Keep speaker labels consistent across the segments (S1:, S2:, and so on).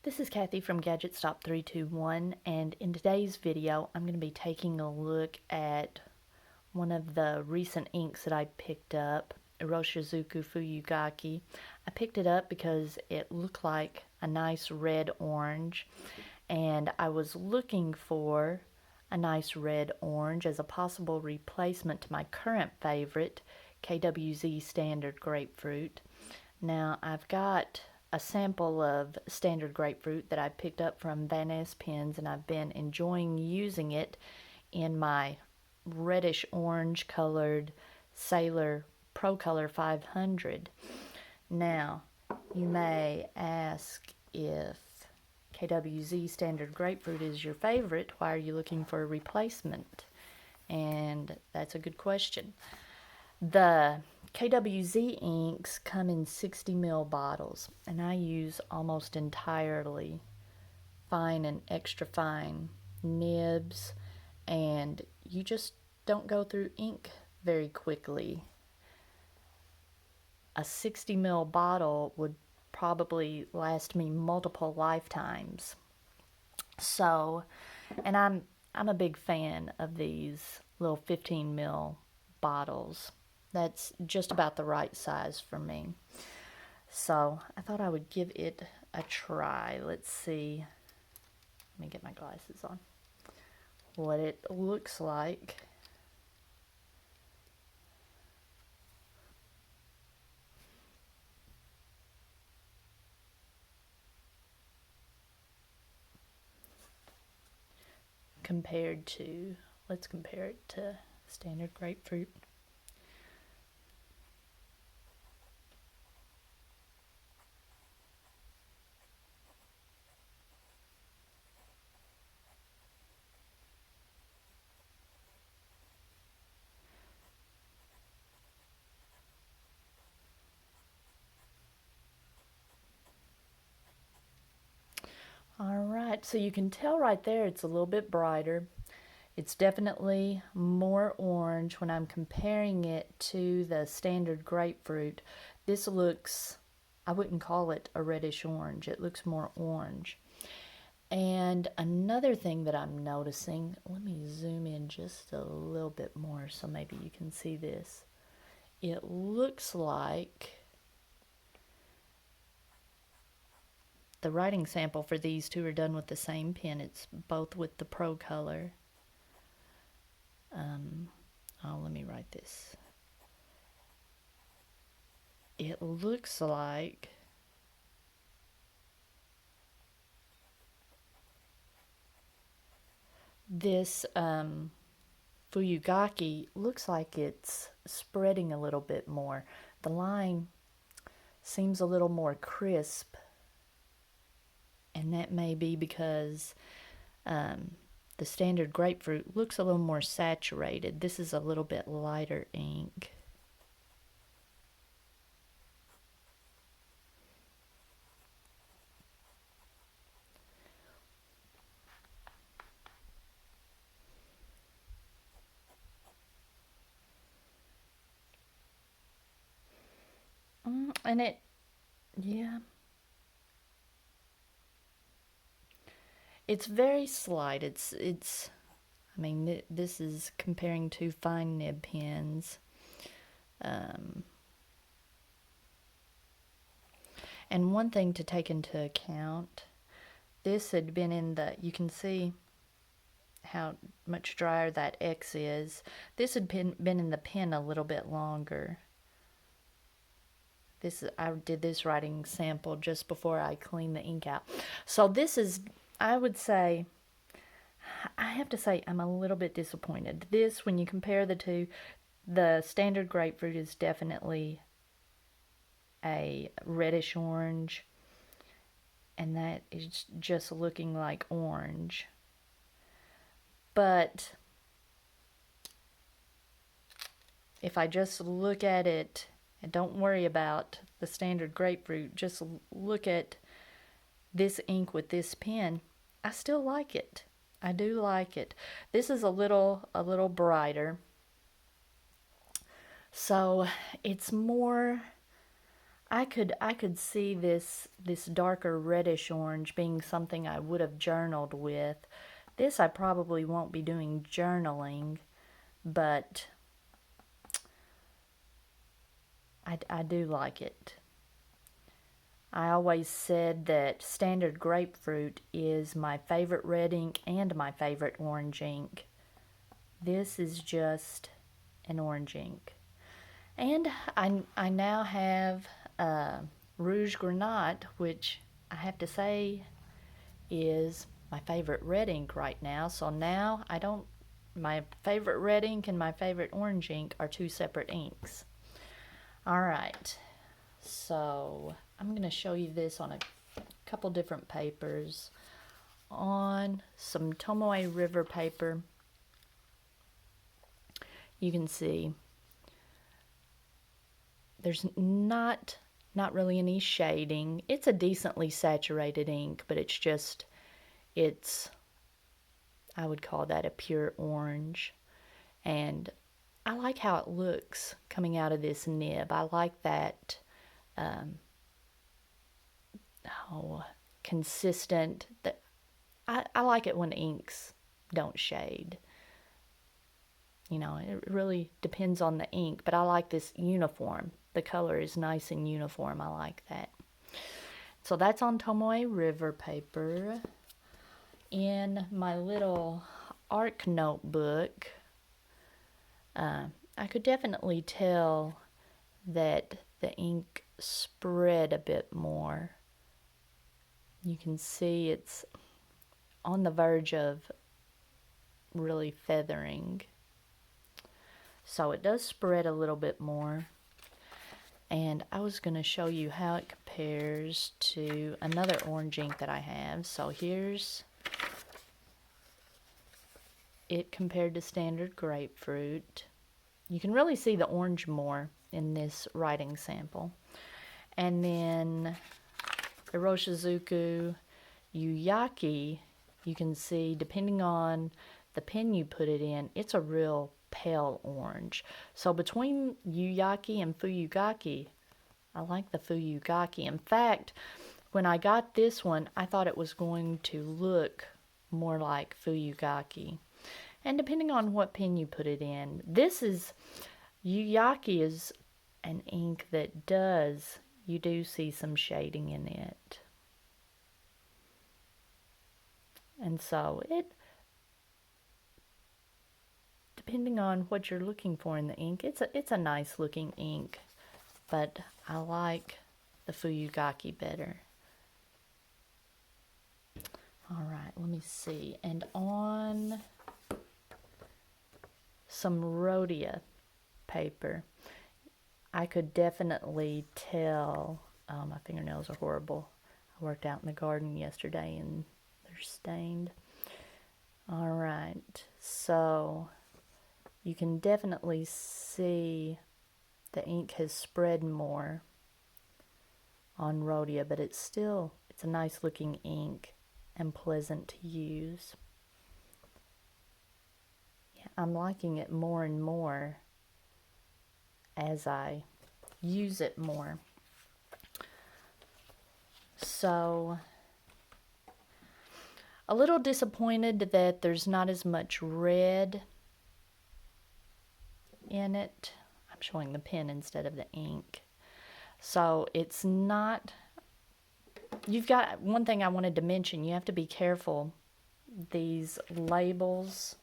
S1: This is Kathy from Gadget Stop 321, and in today's video I'm going to be taking a look at one of the recent inks that I picked up, Iroshizuku Fuyu-gaki. I picked it up because it looked like a nice red orange, and I was looking for a nice red orange as a possible replacement to my current favorite, KWZ Standard Grapefruit. Now I've got a sample of Standard Grapefruit that I picked up from Van Ness Pens, and I've been enjoying using it in my reddish orange colored Sailor Pro Color 500. Now, you may ask, if KWZ Standard Grapefruit is your favorite, why are you looking for a replacement? And that's a good question. The KWZ inks come in 60 ml bottles, and I use almost entirely fine and extra fine nibs, and you just don't go through ink very quickly. A 60 ml bottle would probably last me multiple lifetimes. So, and I'm a big fan of these little 15 ml bottles. That's just about the right size for me. So I thought I would give it a try. Let's see. Let me get my glasses on. What it looks like. Let's compare it to Standard Grapefruit. Alright, so you can tell right there it's a little bit brighter. It's definitely more orange when I'm comparing it to the Standard Grapefruit. This looks, I wouldn't call it a reddish orange. It looks more orange. And another thing that I'm noticing, let me zoom in just a little bit more so maybe you can see this. It looks like the writing sample for these two are done with the same pen. It's both with the Pro Color. Let me write this. It looks like this Fuyu-gaki looks like it's spreading a little bit more. The line seems a little more crisp, and that may be because the Standard Grapefruit looks a little more saturated. This is a little bit lighter ink. And yeah, it's very slight. I mean, this is comparing to fine nib pens. And one thing to take into account, this had been in you can see how much drier that X is. This had been in the pen a little bit longer. I did this writing sample just before I cleaned the ink out. So this is, I would say, I have to say I'm a little bit disappointed. This, when you compare the two, the Standard Grapefruit is definitely a reddish orange, and that is just looking like orange. But if I just look at it, and don't worry about the Standard Grapefruit, just look at this ink with this pen, I still like it. I do like it. This is a little brighter. So it's more, I could see this darker reddish orange being something I would have journaled with. This I probably won't be doing journaling, but I do like it. I always said that Standard Grapefruit is my favorite red ink and my favorite orange ink. This is just an orange ink. And I now have Rouge Granat, which I have to say is my favorite red ink right now. So now my favorite red ink and my favorite orange ink are two separate inks. All right, so I'm going to show you this on a couple different papers. On some Tomoe River paper, you can see there's not really any shading. It's a decently saturated ink, but I would call that a pure orange. And I like how it looks coming out of this nib. I like that consistent. I like it when inks don't shade. You know, it really depends on the ink, but I like this uniform. The color is nice and uniform. I like that. So that's on Tomoe River paper. In my little ARC notebook, I could definitely tell that the ink spread a bit more. You can see it's on the verge of really feathering. So it does spread a little bit more. And I was going to show you how it compares to another orange ink that I have. So here's it compared to Standard Grapefruit. You can really see the orange more in this writing sample. And then Iroshizuku Fuyu-gaki, you can see, depending on the pen you put it in, it's a real pale orange. So between Fuyu-gaki and Fuyu-gaki, I like the Fuyu-gaki. In fact, when I got this one, I thought it was going to look more like Fuyu-gaki. And depending on what pen you put it in, Fuyu-gaki is an ink that you do see some shading in it. And so depending on what you're looking for in the ink, it's a nice looking ink, but I like the Fuyu-gaki better. All right, let me see. And on some Rhodia paper, I could definitely tell, my fingernails are horrible. I worked out in the garden yesterday and they're stained. All right, so you can definitely see the ink has spread more on Rhodia, but it's a nice looking ink and pleasant to use. Yeah, I'm liking it more and more as I use it more. So, a little disappointed that there's not as much red in it. I'm showing the pen instead of the ink. So it's not, you've got, one thing I wanted to mention, you have to be careful. These labels,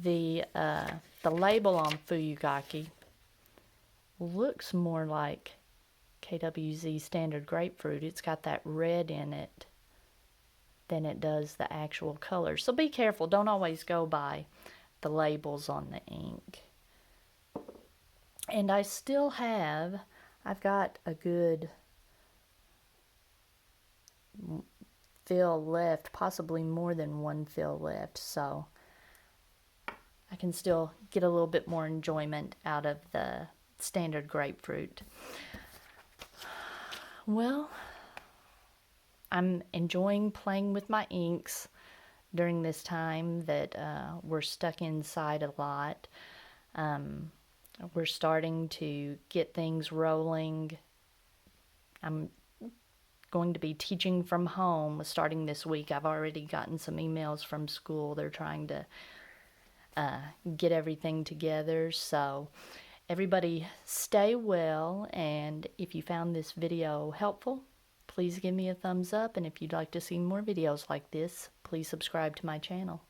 S1: the label on Fuyu-gaki looks more like KWZ Standard Grapefruit. It's got that red in it than it does the actual color. So be careful. Don't always go by the labels on the ink. And I've got a good fill left, possibly more than one fill left. So I can still get a little bit more enjoyment out of the Standard Grapefruit. Well, I'm enjoying playing with my inks during this time that we're stuck inside a lot. we're starting to get things rolling. I'm going to be teaching from home starting this week. I've already gotten some emails from school. They're trying to get everything together. So everybody stay well, and if you found this video helpful, please give me a thumbs up, and if you'd like to see more videos like this, please subscribe to my channel.